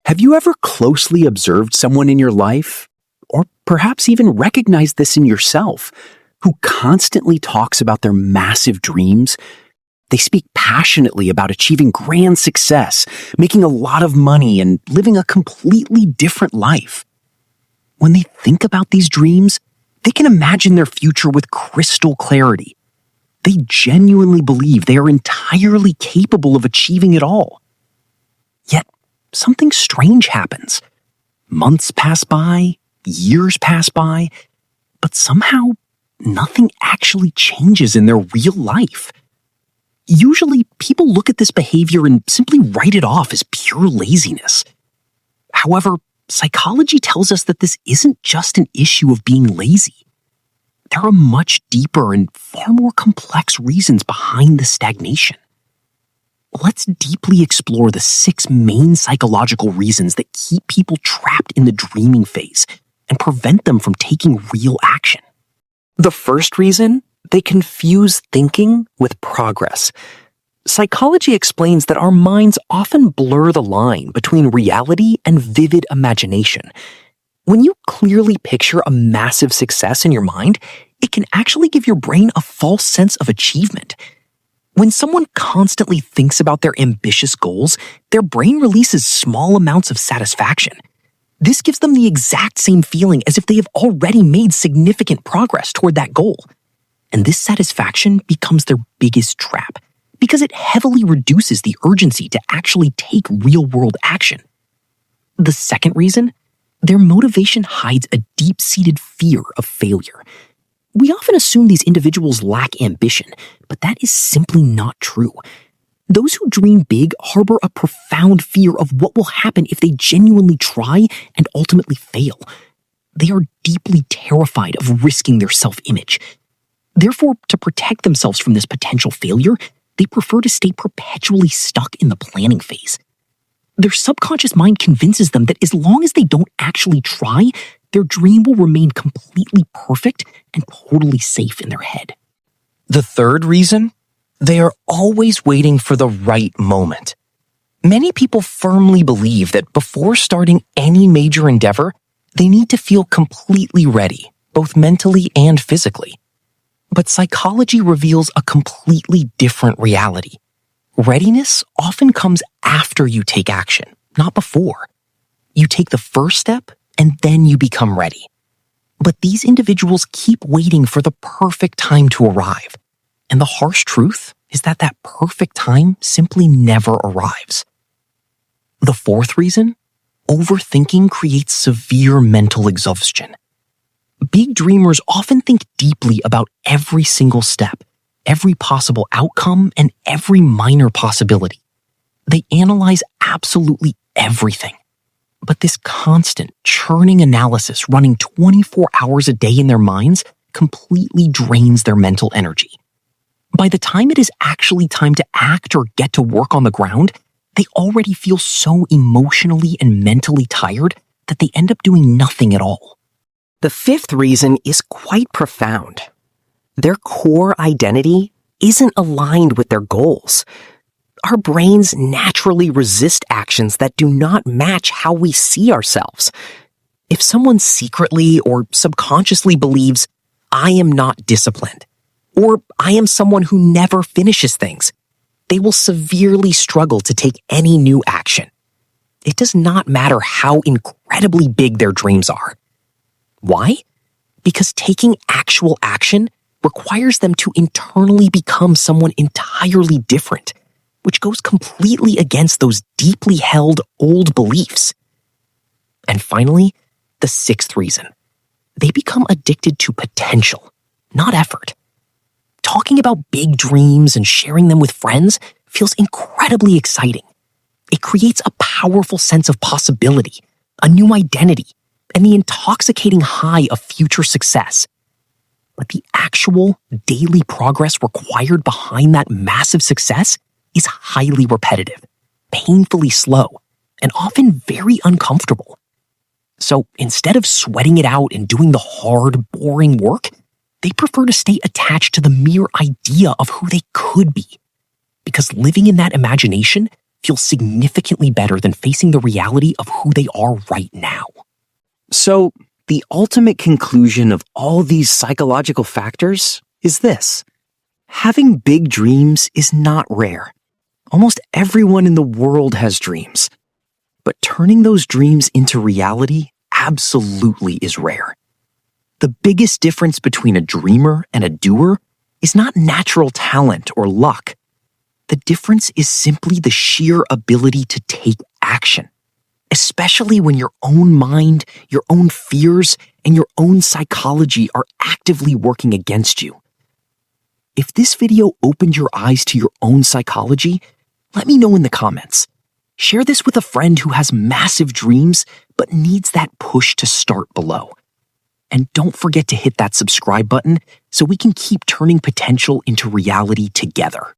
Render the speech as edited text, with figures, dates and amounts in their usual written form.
Have you ever closely observed someone in your life, or perhaps even recognized this in yourself, who constantly talks about their massive dreams? They speak passionately about achieving grand success, making a lot of money, and living a completely different life. When they think about these dreams, they can imagine their future with crystal clarity. They genuinely believe they are entirely capable of achieving it all. Yet, something strange happens. Months pass by, years pass by, but somehow nothing actually changes in their real life. Usually, people look at this behavior and simply write it off as pure laziness. However, psychology tells us that this isn't just an issue of being lazy. There are much deeper and far more complex reasons behind the stagnation. Let's deeply explore the 6 main psychological reasons that keep people trapped in the dreaming phase and prevent them from taking real action. The first reason, they confuse thinking with progress. Psychology explains that our minds often blur the line between reality and vivid imagination. When you clearly picture a massive success in your mind, it can actually give your brain a false sense of achievement. When someone constantly thinks about their ambitious goals, their brain releases small amounts of satisfaction. This gives them the exact same feeling as if they have already made significant progress toward that goal. And this satisfaction becomes their biggest trap, because it heavily reduces the urgency to actually take real-world action. The second reason, their motivation hides a deep-seated fear of failure. We often assume these individuals lack ambition, but that is simply not true. Those who dream big harbor a profound fear of what will happen if they genuinely try and ultimately fail. They are deeply terrified of risking their self-image. Therefore, to protect themselves from this potential failure, they prefer to stay perpetually stuck in the planning phase. Their subconscious mind convinces them that as long as they don't actually try, their dream will remain completely perfect and totally safe in their head. The third reason, they are always waiting for the right moment. Many people firmly believe that before starting any major endeavor, they need to feel completely ready, both mentally and physically. But psychology reveals a completely different reality. Readiness often comes after you take action, not before. You take the first step, and then you become ready. But these individuals keep waiting for the perfect time to arrive. And the harsh truth is that that perfect time simply never arrives. The fourth reason, overthinking creates severe mental exhaustion. Big dreamers often think deeply about every single step, every possible outcome, and every minor possibility. They analyze absolutely everything. But this constant, churning analysis running 24 hours a day in their minds completely drains their mental energy. By the time it is actually time to act or get to work on the ground, they already feel so emotionally and mentally tired that they end up doing nothing at all. The fifth reason is quite profound. Their core identity isn't aligned with their goals. Our brains naturally resist actions that do not match how we see ourselves. If someone secretly or subconsciously believes, I am not disciplined, or I am someone who never finishes things, they will severely struggle to take any new action. It does not matter how incredibly big their dreams are. Why? Because taking actual action requires them to internally become someone entirely different, which goes completely against those deeply held old beliefs. And finally, the sixth reason. They become addicted to potential, not effort. Talking about big dreams and sharing them with friends feels incredibly exciting. It creates a powerful sense of possibility, a new identity, and the intoxicating high of future success. But the actual daily progress required behind that massive success is highly repetitive, painfully slow, and often very uncomfortable. So instead of sweating it out and doing the hard, boring work, they prefer to stay attached to the mere idea of who they could be. Because living in that imagination feels significantly better than facing the reality of who they are right now. So, the ultimate conclusion of all these psychological factors is this. Having big dreams is not rare. Almost everyone in the world has dreams. But turning those dreams into reality absolutely is rare. The biggest difference between a dreamer and a doer is not natural talent or luck. The difference is simply the sheer ability to take action, especially when your own mind, your own fears, and your own psychology are actively working against you. If this video opened your eyes to your own psychology, let me know in the comments. Share this with a friend who has massive dreams but needs that push to start below. And don't forget to hit that subscribe button so we can keep turning potential into reality together.